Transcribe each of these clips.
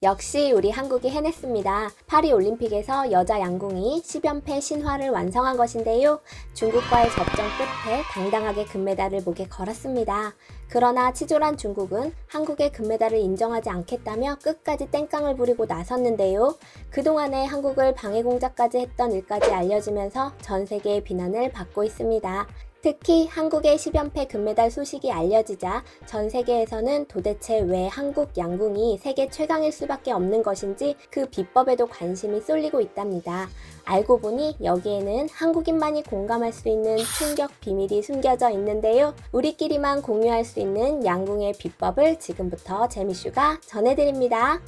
역시 우리 한국이 해냈습니다. 파리올림픽에서 여자 양궁이 10연패 신화를 완성한 것인데요. 중국과의 접전 끝에 당당하게 금메달을 목에 걸었습니다. 그러나 치졸한 중국은 한국의 금메달을 인정하지 않겠다며 끝까지 땡깡을 부리고 나섰는데요. 그동안에 한국을 방해공작까지 했던 일까지 알려지면서 전 세계의 비난을 받고 있습니다. 특히 한국의 10연패 금메달 소식이 알려지자 전 세계에서는 도대체 왜 한국 양궁이 세계 최강일 수밖에 없는 것인지 그 비법에도 관심이 쏠리고 있답니다. 알고 보니 여기에는 한국인만이 공감할 수 있는 충격 비밀이 숨겨져 있는데요. 우리끼리만 공유할 수 있는 양궁의 비법을 지금부터 재미슈가 전해드립니다.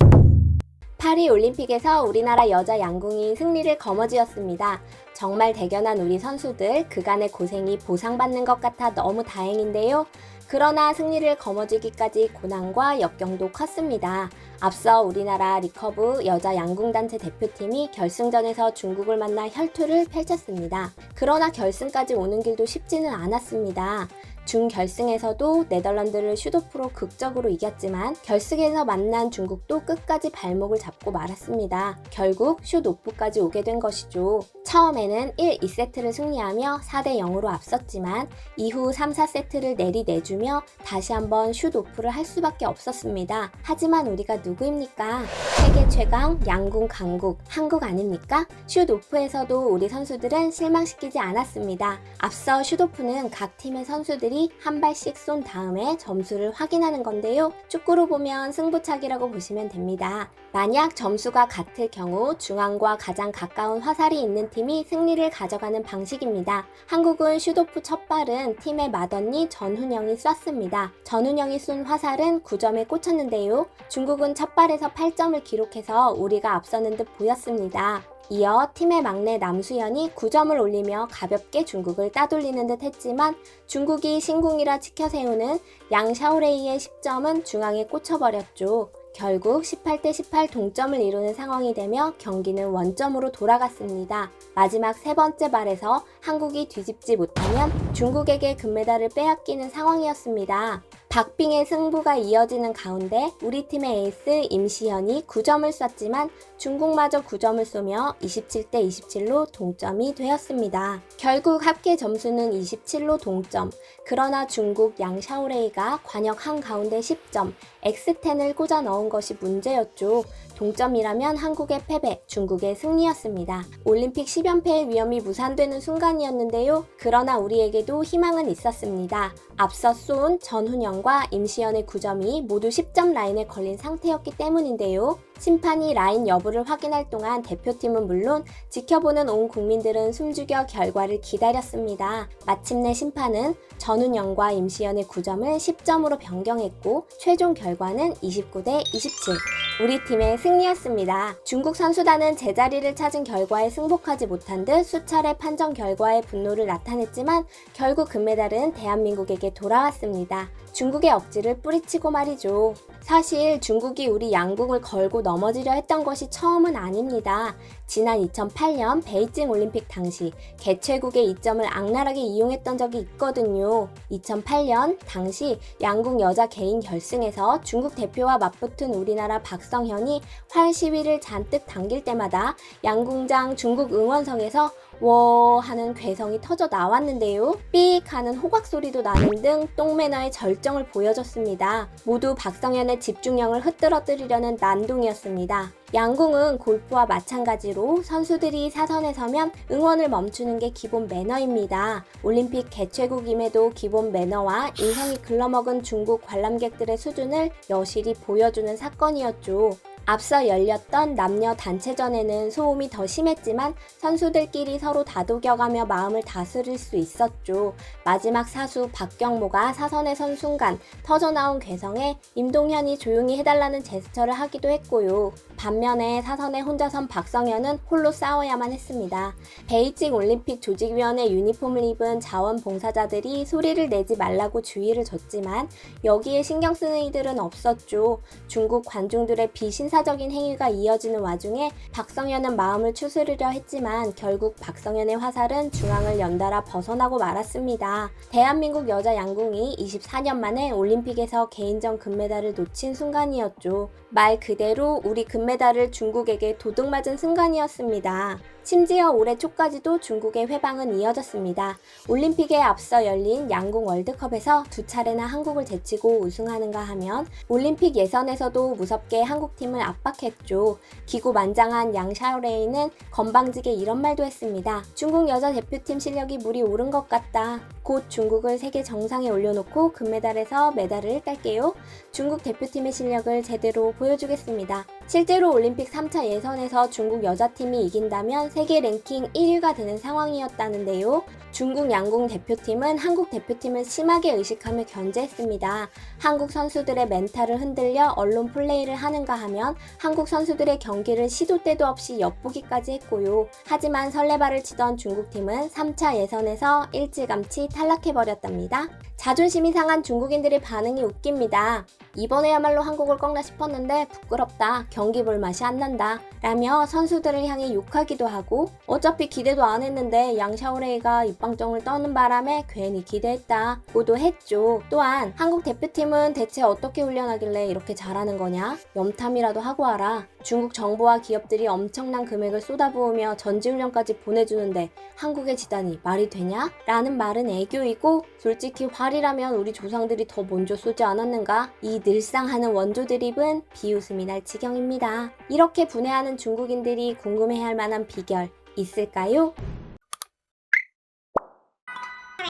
파리올림픽에서 우리나라 여자 양궁이 승리를 거머쥐었습니다. 정말 대견한 우리 선수들, 그간의 고생이 보상받는 것 같아 너무 다행인데요. 그러나 승리를 거머쥐기까지 고난과 역경도 컸습니다. 앞서 우리나라 리커브 여자 양궁단체 대표팀이 결승전에서 중국을 만나 혈투를 펼쳤습니다. 그러나 결승까지 오는 길도 쉽지는 않았습니다. 준결승에서도 네덜란드를 슈도프로 극적으로 이겼지만 결승에서 만난 중국도 끝까지 발목을 잡고 말았습니다. 결국 슈도프까지 오게 된 것이죠. 처음에는 1, 2세트를 승리하며 4대 0으로 앞섰지만 이후 3, 4세트를 내주며 다시 한번 슈도프를 할 수밖에 없었습니다. 하지만 우리가 누구입니까? 세계 최강 양궁 강국 한국 아닙니까? 슈도프에서도 우리 선수들은 실망시키지 않았습니다. 앞서 슈도프는 각 팀의 선수들이 한 발씩 쏜 다음에 점수를 확인하는 건데요. 축구로 보면 승부차기라고 보시면 됩니다. 만약 점수가 같을 경우 중앙과 가장 가까운 화살이 있는 팀이 승리를 가져가는 방식입니다. 한국은 슈도프 첫 발은 팀의 맏언니 전훈영이 쐈습니다. 전훈영이 쏜 화살은 9점에 꽂혔는데요. 중국은 첫 발에서 8점을 기록해서 우리가 앞서는 듯 보였습니다. 이어 팀의 막내 남수현이 9점을 올리며 가볍게 중국을 따돌리는 듯 했지만 중국이 신궁이라 치켜세우는 양 샤오레이의 10점은 중앙에 꽂혀버렸죠. 결국 18대 18 동점을 이루는 상황이 되며 경기는 원점으로 돌아갔습니다. 마지막 세 번째 발에서 한국이 뒤집지 못하면 중국에게 금메달을 빼앗기는 상황이었습니다. 박빙의 승부가 이어지는 가운데 우리 팀의 에이스 임시현이 9점을 쐈지만 중국마저 9점을 쏘며 27대 27로 동점이 되었습니다. 결국 합계 점수는 27로 동점. 그러나 중국 양 샤오레이가 관역 한가운데 10점, X10을 꽂아 넣은 것이 문제였죠. 동점이라면 한국의 패배, 중국의 승리였습니다. 올림픽 10연패의 위험이 무산되는 순간이었는데요. 그러나 우리에게도 희망은 있었습니다. 앞서 쏜 전훈영과 임시연의 9점이 모두 10점 라인에 걸린 상태였기 때문인데요. 심판이 라인 여부를 확인할 동안 대표팀은 물론 지켜보는 온 국민들은 숨죽여 결과를 기다렸습니다. 마침내 심판은 전훈영과 임시연의 9점을 10점으로 변경했고 최종 결과는 29대 27. 우리 팀의 승리였습니다. 중국 선수단은 제자리를 찾은 결과에 승복하지 못한 듯 수차례 판정 결과에 분노를 나타냈지만 결국 금메달은 대한민국에게 돌아왔습니다. 중국의 억지를 뿌리치고 말이죠. 사실 중국이 우리 양궁을 걸고 넘어지려 했던 것이 처음은 아닙니다. 지난 2008년 베이징 올림픽 당시 개최국의 이점을 악랄하게 이용했던 적이 있거든요. 2008년 당시 양궁 여자 개인 결승에서 중국 대표와 맞붙은 우리나라 박성현이 활 시위를 잔뜩 당길 때마다 양궁장 중국 응원석에서 워 하는 괴성이 터져 나왔는데요. 삑 하는 호각 소리도 나는 등 똥매너의 절정을 보여줬습니다. 모두 박성현의 집중력을 흩뜨러뜨리려는 난동이었습니다. 양궁은 골프와 마찬가지로 선수들이 사선에 서면 응원을 멈추는 게 기본 매너입니다. 올림픽 개최국임에도 기본 매너와 인성이 글러먹은 중국 관람객들의 수준을 여실히 보여주는 사건이었죠. 앞서 열렸던 남녀 단체전에는 소음이 더 심했지만 선수들끼리 서로 다독여가며 마음을 다스릴 수 있었죠. 마지막 사수 박경모가 사선에 선 순간 터져나온 괴성에 임동현이 조용히 해달라는 제스처를 하기도 했고요. 반면에 사선에 혼자 선 박성현은 홀로 싸워야만 했습니다. 베이징 올림픽 조직위원회 유니폼을 입은 자원봉사자들이 소리를 내지 말라고 주의를 줬지만 여기에 신경 쓰는 이들은 없었죠. 중국 관중들의 비신사 반사적인 행위가 이어지는 와중에 박성현은 마음을 추스르려 했지만 결국 박성현의 화살은 중앙을 연달아 벗어나고 말았습니다. 대한민국 여자 양궁이 24년 만에 올림픽에서 개인전 금메달을 놓친 순간이었죠. 말 그대로 우리 금메달을 중국에게 도둑맞은 순간이었습니다. 심지어 올해 초까지도 중국의 회방은 이어졌습니다. 올림픽에 앞서 열린 양궁 월드컵에서 2차례나 한국을 제치고 우승하는가 하면 올림픽 예선에서도 무섭게 한국팀을 압박했죠. 기고만장한 양 샤오레이는 건방지게 이런 말도 했습니다. 중국 여자 대표팀 실력이 물이 오른 것 같다. 곧 중국을 세계 정상에 올려놓고 금메달에서 메달을 딸게요. 중국 대표팀의 실력을 제대로 보여주겠습니다. 실제로 올림픽 3차 예선에서 중국 여자팀이 이긴다면 세계 랭킹 1위가 되는 상황이었다는데요. 중국 양궁 대표팀은 한국 대표팀을 심하게 의식하며 견제했습니다. 한국 선수들의 멘탈을 흔들려 언론 플레이를 하는가 하면 한국 선수들의 경기를 시도 때도 없이 엿보기까지 했고요. 하지만 설레발을 치던 중국팀은 3차 예선에서 일찌감치 탈락해버렸답니다. 자존심이 상한 중국인들의 반응이 웃깁니다. 이번에야말로 한국을 꺾나 싶었는데 부끄럽다. 경기 볼 맛이 안 난다. 라며 선수들을 향해 욕하기도 하고 어차피 기대도 안 했는데 양 샤오레이가 입방정을 떠는 바람에 괜히 기대했다. 고도 했죠. 또한 한국 대표팀은 대체 어떻게 훈련하길래 이렇게 잘하는 거냐? 염탐이라도 하고 와라. 중국 정부와 기업들이 엄청난 금액을 쏟아부으며 전지훈련까지 보내주는데 한국에 지다니 말이 되냐? 라는 말은 애교이고 솔직히 활이라면 우리 조상들이 더 먼저 쏘지 않았는가? 이 늘상 하는 원조 드립은 비웃음이 날 지경입니다. 이렇게 분해하는 중국인들이 궁금해할 만한 비결 있을까요?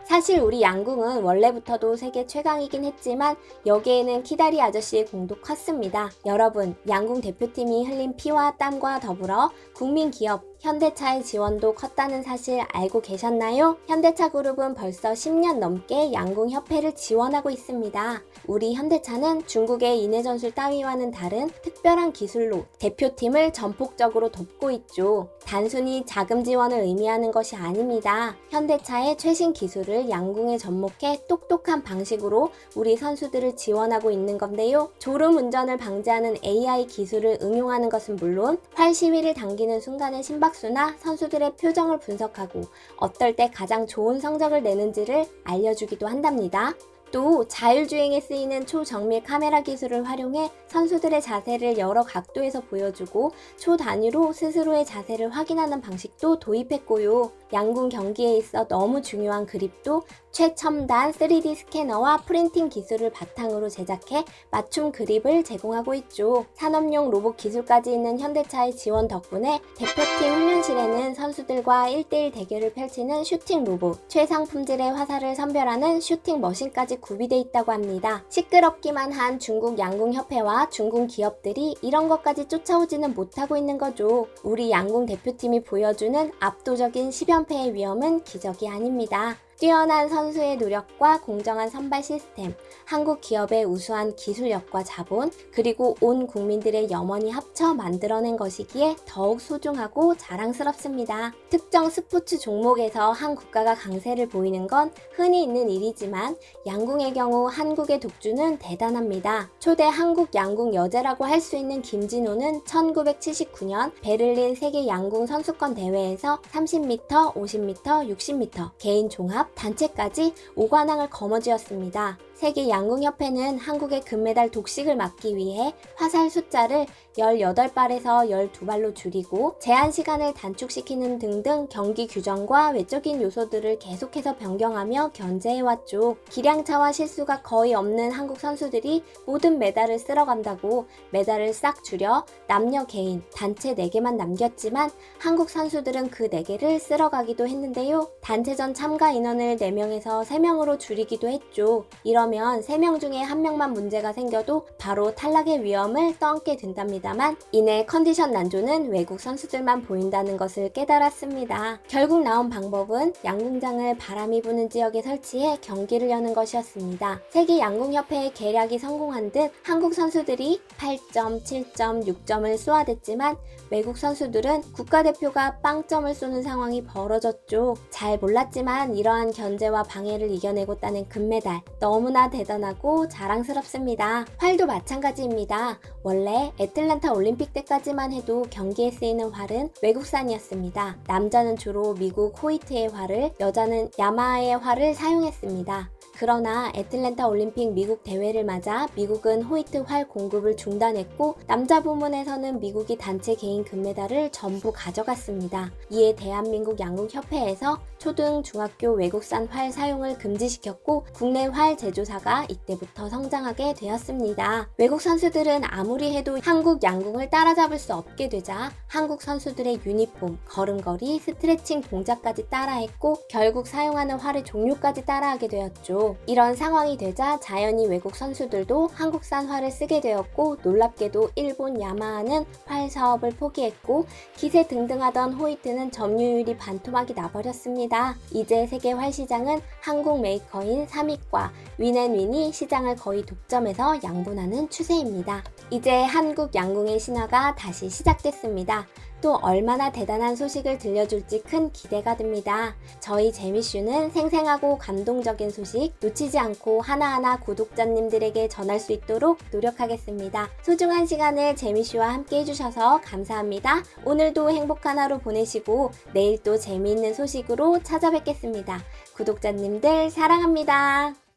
사실 우리 양궁은 원래부터도 세계 최강이긴 했지만 여기에는 키다리 아저씨의 공도 컸습니다. 여러분, 양궁 대표팀이 흘린 피와 땀과 더불어 국민 기업 현대차의 지원도 컸다는 사실 알고 계셨나요? 현대차 그룹은 벌써 10년 넘게 양궁협회를 지원하고 있습니다. 우리 현대차는 중국의 인해 전술 따위와는 다른 특별한 기술로 대표팀을 전폭적으로 돕고 있죠. 단순히 자금 지원을 의미하는 것이 아닙니다. 현대차의 최신 기술을 양궁에 접목해 똑똑한 방식으로 우리 선수들을 지원하고 있는 건데요. 졸음 운전을 방지하는 AI 기술을 응용하는 것은 물론 활 시위를 당기는 순간의 심박수나 선수들의 표정을 분석하고 어떨 때 가장 좋은 성적을 내는지를 알려주기도 한답니다. 또 자율주행에 쓰이는 초정밀 카메라 기술을 활용해 선수들의 자세를 여러 각도에서 보여주고 초 단위로 스스로의 자세를 확인하는 방식도 도입했고요. 양궁 경기에 있어 너무 중요한 그립도 최첨단 3D 스캐너와 프린팅 기술을 바탕으로 제작해 맞춤 그립을 제공하고 있죠. 산업용 로봇 기술까지 있는 현대차의 지원 덕분에 대표팀 훈련실에는 선수들과 1대1 대결을 펼치는 슈팅 로봇, 최상 품질의 화살을 선별하는 슈팅 머신까지 구비돼 있다고 합니다. 시끄럽기만 한 중국 양궁협회와 중국 기업들이 이런 것까지 쫓아오지는 못하고 있는 거죠. 우리 양궁 대표팀이 보여주는 압도적인 10연패의 위험은 기적이 아닙니다. 뛰어난 선수의 노력과 공정한 선발 시스템, 한국 기업의 우수한 기술력과 자본, 그리고 온 국민들의 염원이 합쳐 만들어낸 것이기에 더욱 소중하고 자랑스럽습니다. 특정 스포츠 종목에서 한 국가가 강세를 보이는 건 흔히 있는 일이지만 양궁의 경우 한국의 독주는 대단합니다. 초대 한국 양궁 여제라고 할 수 있는 김진호는 1979년 베를린 세계 양궁 선수권 대회에서 30m, 50m, 60m 개인 종합 단체까지 5관왕을 거머쥐었습니다. 세계 양궁협회는 한국의 금메달 독식을 막기 위해 화살 숫자를 18발에서 12발로 줄이고 제한 시간을 단축시키는 등등 경기 규정과 외적인 요소들을 계속해서 변경하며 견제해왔죠. 기량차와 실수가 거의 없는 한국 선수들이 모든 메달을 쓸어간다고 메달을 싹 줄여 남녀 개인, 단체 4개만 남겼지만 한국 선수들은 그 4개를 쓸어가기도 했는데요. 단체전 참가 인원을 4명에서 3명으로 줄이기도 했죠. 이러면 3명 중에 1명만 문제가 생겨도 바로 탈락의 위험을 떠안게 된답니다만 이내 컨디션 난조는 외국 선수들만 보인다는 것을 깨달았습니다. 결국 나온 방법은 양궁장을 바람이 부는 지역에 설치해 경기를 여는 것이었습니다. 세계 양궁협회의 계략이 성공한 듯 한국 선수들이 8점, 7점, 6점을 쏘아댔지만 외국 선수들은 국가대표가 빵점을 쏘는 상황이 벌어졌죠. 잘 몰랐지만 이러한 견제와 방해를 이겨내고 따낸 금메달, 너무나 너무나 대단하고 자랑스럽습니다. 활도 마찬가지입니다. 원래 애틀랜타 올림픽 때까지만 해도 경기에 쓰이는 활은 외국산이었습니다. 남자는 주로 미국 호이트의 활을, 여자는 야마하의 활을 사용했습니다. 그러나 애틀랜타 올림픽 미국 대회를 맞아 미국은 호이트 활 공급을 중단했고 남자 부문에서는 미국이 단체 개인 금메달을 전부 가져갔습니다. 이에 대한민국 양궁협회에서 초등, 중학교 외국산 활 사용을 금지시켰고 국내 활 제조사가 이때부터 성장하게 되었습니다. 외국 선수들은 아무리 해도 한국 양궁을 따라잡을 수 없게 되자 한국 선수들의 유니폼, 걸음걸이, 스트레칭 동작까지 따라했고 결국 사용하는 활의 종류까지 따라하게 되었죠. 이런 상황이 되자 자연히 외국 선수들도 한국산 활을 쓰게 되었고 놀랍게도 일본 야마하는 활 사업을 포기했고 기세 등등하던 호이트는 점유율이 반토막이 나버렸습니다. 이제 세계 활 시장은 한국 메이커인 삼익과 윈앤윈이 시장을 거의 독점해서 양분하는 추세입니다. 이제 한국 양궁의 신화가 다시 시작됐습니다. 또 얼마나 대단한 소식을 들려줄지 큰 기대가 됩니다. 저희 재미쇼는 생생하고 감동적인 소식 놓치지 않고 하나하나 구독자님들에게 전할 수 있도록 노력하겠습니다. 소중한 시간을 재미쇼와 함께 해주셔서 감사합니다. 오늘도 행복한 하루 보내시고 내일 또 재미있는 소식으로 찾아뵙겠습니다. 구독자님들 사랑합니다.